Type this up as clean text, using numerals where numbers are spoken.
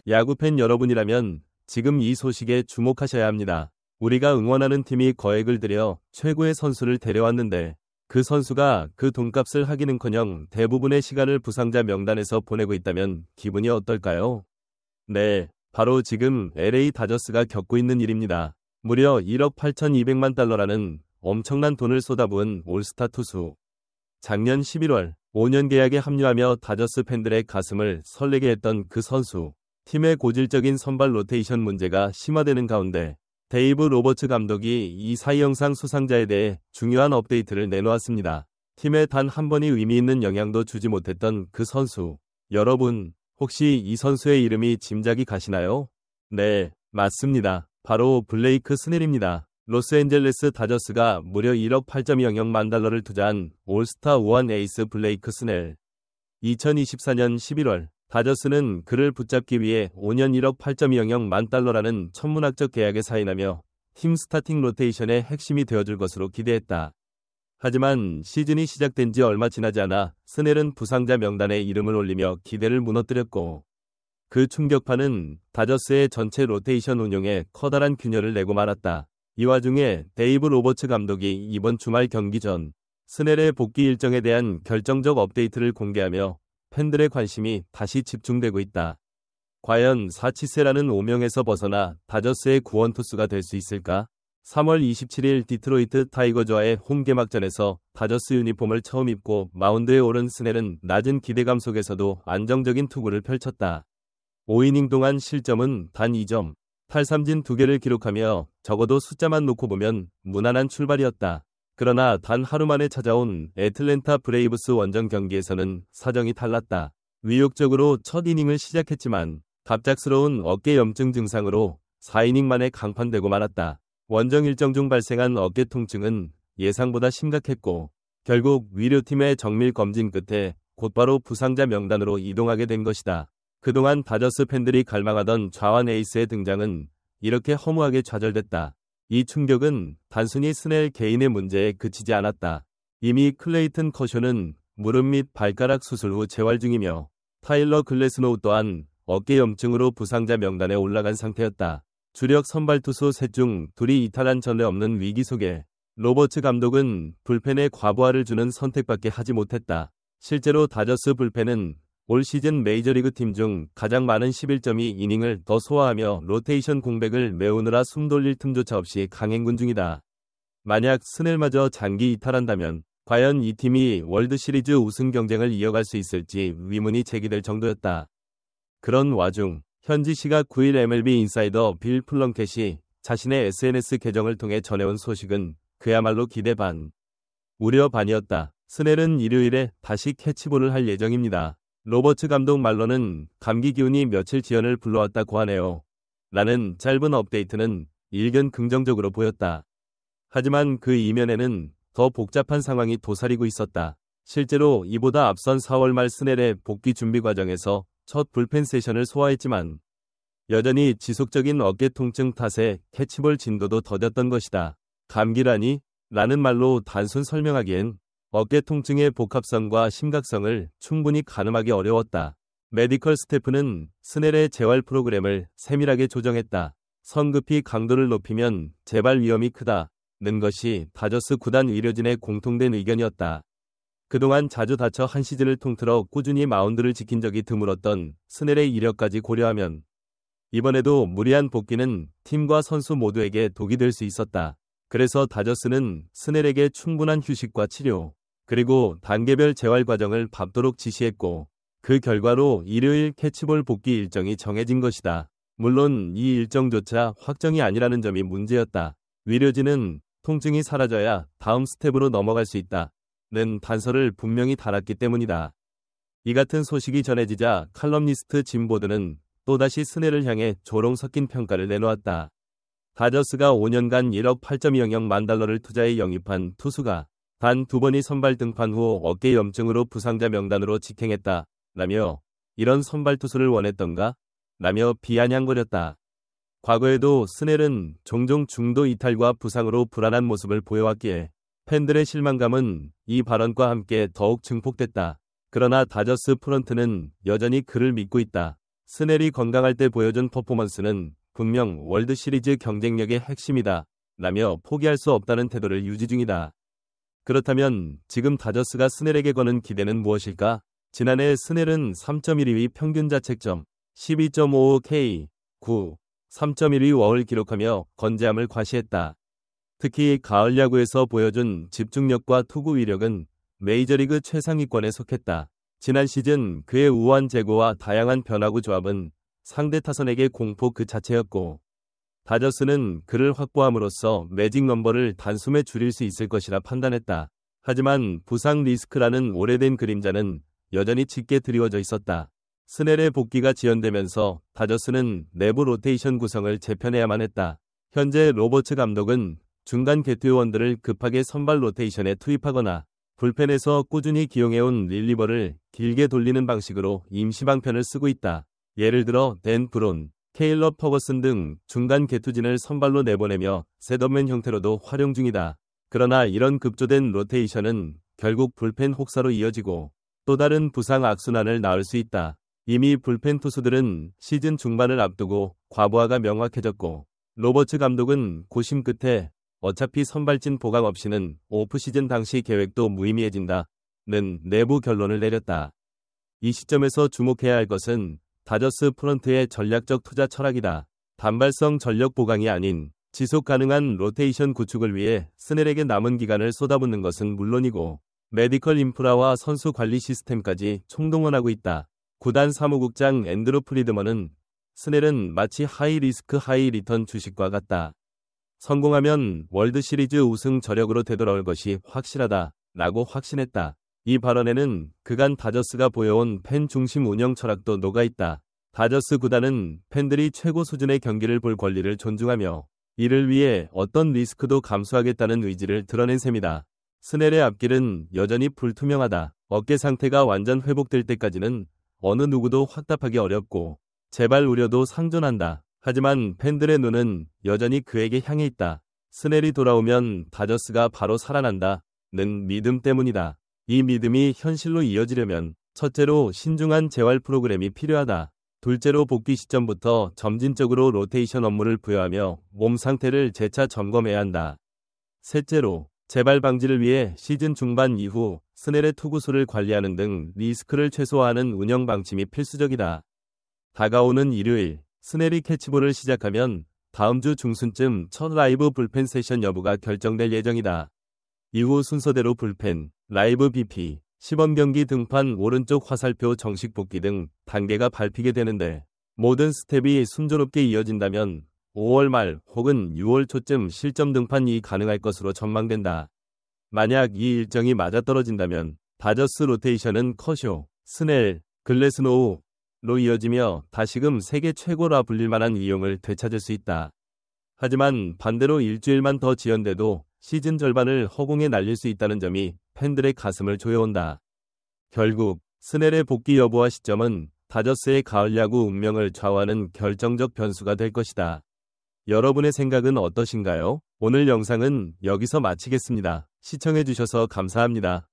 야구팬 여러분이라면 지금 이 소식에 주목하셔야 합니다. 우리가 응원하는 팀이 거액을 들여 최고의 선수를 데려왔는데 그 선수가 그 돈값을 하기는커녕 대부분의 시간을 부상자 명단에서 보내고 있다면 기분이 어떨까요? 네, 바로 지금 LA 다저스가 겪고 있는 일입니다. 무려 1억 8,200만 달러라는 엄청난 돈을 쏟아부은 올스타 투수. 작년 11월 5년 계약에 합류하며 다저스 팬들의 가슴을 설레게 했던 그 선수. 팀의 고질적인 선발 로테이션 문제가 심화되는 가운데 데이브 로버츠 감독이 이 사이 영상 수상자에 대해 중요한 업데이트를 내놓았습니다. 팀에 단 한 번이 의미 있는 영향도 주지 못했던 그 선수. 여러분, 혹시 이 선수의 이름이 짐작이 가시나요? 네, 맞습니다. 바로 블레이크 스넬입니다. 로스앤젤레스 다저스가 무려 1억 8.00만 달러를 투자한 올스타 우완 에이스 블레이크 스넬. 2024년 11월 다저스는 그를 붙잡기 위해 5년 1억 8.00만 달러라는 천문학적 계약에 사인하며 팀 스타팅 로테이션의 핵심이 되어줄 것으로 기대했다. 하지만 시즌이 시작된 지 얼마 지나지 않아 스넬은 부상자 명단에 이름을 올리며 기대를 무너뜨렸고 그 충격파는 다저스의 전체 로테이션 운용에 커다란 균열을 내고 말았다. 이 와중에 데이브 로버츠 감독이 이번 주말 경기 전 스넬의 복귀 일정에 대한 결정적 업데이트를 공개하며 팬들의 관심이 다시 집중되고 있다. 과연 사치세라는 오명에서 벗어나 다저스의 구원 투수가 될 수 있을까? 3월 27일 디트로이트 타이거즈와의 홈 개막전에서 다저스 유니폼을 처음 입고 마운드에 오른 스넬은 낮은 기대감 속에서도 안정적인 투구를 펼쳤다. 5이닝 동안 실점은 단 2점, 탈삼진 2개를 기록하며 적어도 숫자만 놓고 보면 무난한 출발이었다. 그러나 단 하루 만에 찾아온 애틀랜타 브레이브스 원정 경기에서는 사정이 달랐다. 위협적으로 첫 이닝을 시작했지만 갑작스러운 어깨 염증 증상으로 4이닝 만에 강판되고 말았다. 원정 일정 중 발생한 어깨 통증은 예상보다 심각했고 결국 위료팀의 정밀 검진 끝에 곧바로 부상자 명단으로 이동하게 된 것이다. 그동안 다저스 팬들이 갈망하던 좌완 에이스의 등장은 이렇게 허무하게 좌절됐다. 이 충격은 단순히 스넬 개인의 문제에 그치지 않았다. 이미 클레이튼 커쇼는 무릎 및 발가락 수술 후 재활 중이며 타일러 글래스노우 또한 어깨 염증으로 부상자 명단에 올라간 상태였다. 주력 선발 투수 셋 중 둘이 이탈한 전례 없는 위기 속에 로버츠 감독은 불펜에 과부하를 주는 선택밖에 하지 못했다. 실제로 다저스 불펜은 올 시즌 메이저리그 팀 중 가장 많은 11.2이닝을 더 소화하며 로테이션 공백을 메우느라 숨 돌릴 틈조차 없이 강행군 중이다. 만약 스넬마저 장기 이탈한다면 과연 이 팀이 월드시리즈 우승 경쟁을 이어갈 수 있을지 의문이 제기될 정도였다. 그런 와중 현지 시각 9일 MLB 인사이더 빌 플럼캣이 자신의 SNS 계정을 통해 전해온 소식은 그야말로 기대 반, 우려 반이었다. 스넬은 일요일에 다시 캐치볼을 할 예정입니다. 로버츠 감독 말로는 감기 기운이 며칠 지연을 불러왔다고 하네요. 라는 짧은 업데이트는 일견 긍정적으로 보였다. 하지만 그 이면에는 더 복잡한 상황이 도사리고 있었다. 실제로 이보다 앞선 4월 말 스넬의 복귀 준비 과정에서 첫 불펜 세션을 소화했지만 여전히 지속적인 어깨 통증 탓에 캐치볼 진도도 더뎠던 것이다. 감기라니? 라는 말로 단순 설명하기엔 어깨 통증의 복합성과 심각성을 충분히 가늠하기 어려웠다. 메디컬 스태프는 스넬의 재활 프로그램을 세밀하게 조정했다. 성급히 강도를 높이면 재발 위험이 크다는 것이 다저스 구단 의료진의 공통된 의견이었다. 그동안 자주 다쳐 한 시즌을 통틀어 꾸준히 마운드를 지킨 적이 드물었던 스넬의 이력까지 고려하면 이번에도 무리한 복귀는 팀과 선수 모두에게 독이 될 수 있었다. 그래서 다저스는 스넬에게 충분한 휴식과 치료, 그리고 단계별 재활 과정을 밟도록 지시했고 그 결과로 일요일 캐치볼 복귀 일정이 정해진 것이다. 물론 이 일정조차 확정이 아니라는 점이 문제였다. 위료진은 통증이 사라져야 다음 스텝으로 넘어갈 수 있다는 단서를 분명히 달았기 때문이다. 이 같은 소식이 전해지자 칼럼니스트 짐 보드는 또다시 스넬을 향해 조롱 섞인 평가를 내놓았다. 다저스가 5년간 1억 8.00만 달러를 투자해 영입한 투수가 단 2번이 선발 등판 후 어깨 염증으로 부상자 명단으로 직행했다. 라며 이런 선발 투수를 원했던가? 라며 비아냥거렸다. 과거에도 스넬은 종종 중도 이탈과 부상으로 불안한 모습을 보여왔기에 팬들의 실망감은 이 발언과 함께 더욱 증폭됐다. 그러나 다저스 프런트는 여전히 그를 믿고 있다. 스넬이 건강할 때 보여준 퍼포먼스는 분명 월드시리즈 경쟁력의 핵심이다 라며 포기할 수 없다는 태도를 유지 중이다. 그렇다면 지금 다저스가 스넬에게 거는 기대는 무엇일까? 지난해 스넬은 3.12위 평균 자책점, 12.55K, 9, 3.1위 워를 기록하며 건재함을 과시했다. 특히 가을 야구에서 보여준 집중력과 투구 위력은 메이저리그 최상위권에 속했다. 지난 시즌 그의 우아한 제구와 다양한 변화구 조합은 상대 타선에게 공포 그 자체였고, 다저스는 그를 확보함으로써 매직 넘버를 단숨에 줄일 수 있을 것이라 판단했다. 하지만 부상 리스크라는 오래된 그림자는 여전히 짙게 드리워져 있었다. 스넬의 복귀가 지연되면서 다저스는 내부 로테이션 구성을 재편해야만 했다. 현재 로버츠 감독은 중간 개투요원들을 급하게 선발 로테이션에 투입하거나 불펜에서 꾸준히 기용해온 릴리버를 길게 돌리는 방식으로 임시 방편을 쓰고 있다. 예를 들어 댄 브론, 케일러 퍼거슨 등 중간 개투진을 선발로 내보내며 셋업맨 형태로도 활용 중이다. 그러나 이런 급조된 로테이션은 결국 불펜 혹사로 이어지고 또 다른 부상 악순환을 낳을 수 있다. 이미 불펜 투수들은 시즌 중반을 앞두고 과부하가 명확해졌고, 로버츠 감독은 고심 끝에 어차피 선발진 보강 없이는 오프시즌 당시 계획도 무의미해진다는 내부 결론을 내렸다. 이 시점에서 주목해야 할 것은 다저스 프런트의 전략적 투자 철학이다. 단발성 전력 보강이 아닌 지속 가능한 로테이션 구축을 위해 스넬에게 남은 기간을 쏟아붓는 것은 물론이고 메디컬 인프라와 선수 관리 시스템까지 총동원하고 있다. 구단 사무국장 앤드루 프리드먼은 스넬은 마치 하이 리스크 하이 리턴 주식과 같다. 성공하면 월드시리즈 우승 저력으로 되돌아올 것이 확실하다 라고 확신했다. 이 발언에는 그간 다저스가 보여온 팬 중심 운영 철학도 녹아있다. 다저스 구단은 팬들이 최고 수준의 경기를 볼 권리를 존중하며 이를 위해 어떤 리스크도 감수하겠다는 의지를 드러낸 셈이다. 스넬의 앞길은 여전히 불투명하다. 어깨 상태가 완전 회복될 때까지는 어느 누구도 확답하기 어렵고 재발 우려도 상존한다. 하지만 팬들의 눈은 여전히 그에게 향해 있다. 스넬이 돌아오면 다저스가 바로 살아난다는 믿음 때문이다. 이 믿음이 현실로 이어지려면 첫째로 신중한 재활 프로그램이 필요하다. 둘째로 복귀 시점부터 점진적으로 로테이션 업무를 부여하며 몸 상태를 재차 점검해야 한다. 셋째로 재발 방지를 위해 시즌 중반 이후 스넬의 투구수를 관리하는 등 리스크를 최소화하는 운영 방침이 필수적이다. 다가오는 일요일 스넬이 캐치볼을 시작하면 다음 주 중순쯤 첫 라이브 불펜 세션 여부가 결정될 예정이다. 이후 순서대로 불펜, 라이브 BP, 시범 경기 등판 오른쪽 화살표 정식 복귀 등 단계가 밟히게 되는데 모든 스텝이 순조롭게 이어진다면 5월 말 혹은 6월 초쯤 실점 등판이 가능할 것으로 전망된다. 만약 이 일정이 맞아떨어진다면 다저스 로테이션은 커쇼, 스넬, 글래스노우로 이어지며 다시금 세계 최고라 불릴 만한 이용을 되찾을 수 있다. 하지만 반대로 일주일만 더 지연돼도 시즌 절반을 허공에 날릴 수 있다는 점이 팬들의 가슴을 조여온다. 결국 스넬의 복귀 여부와 시점은 다저스의 가을 야구 운명을 좌우하는 결정적 변수가 될 것이다. 여러분의 생각은 어떠신가요? 오늘 영상은 여기서 마치겠습니다. 시청해주셔서 감사합니다.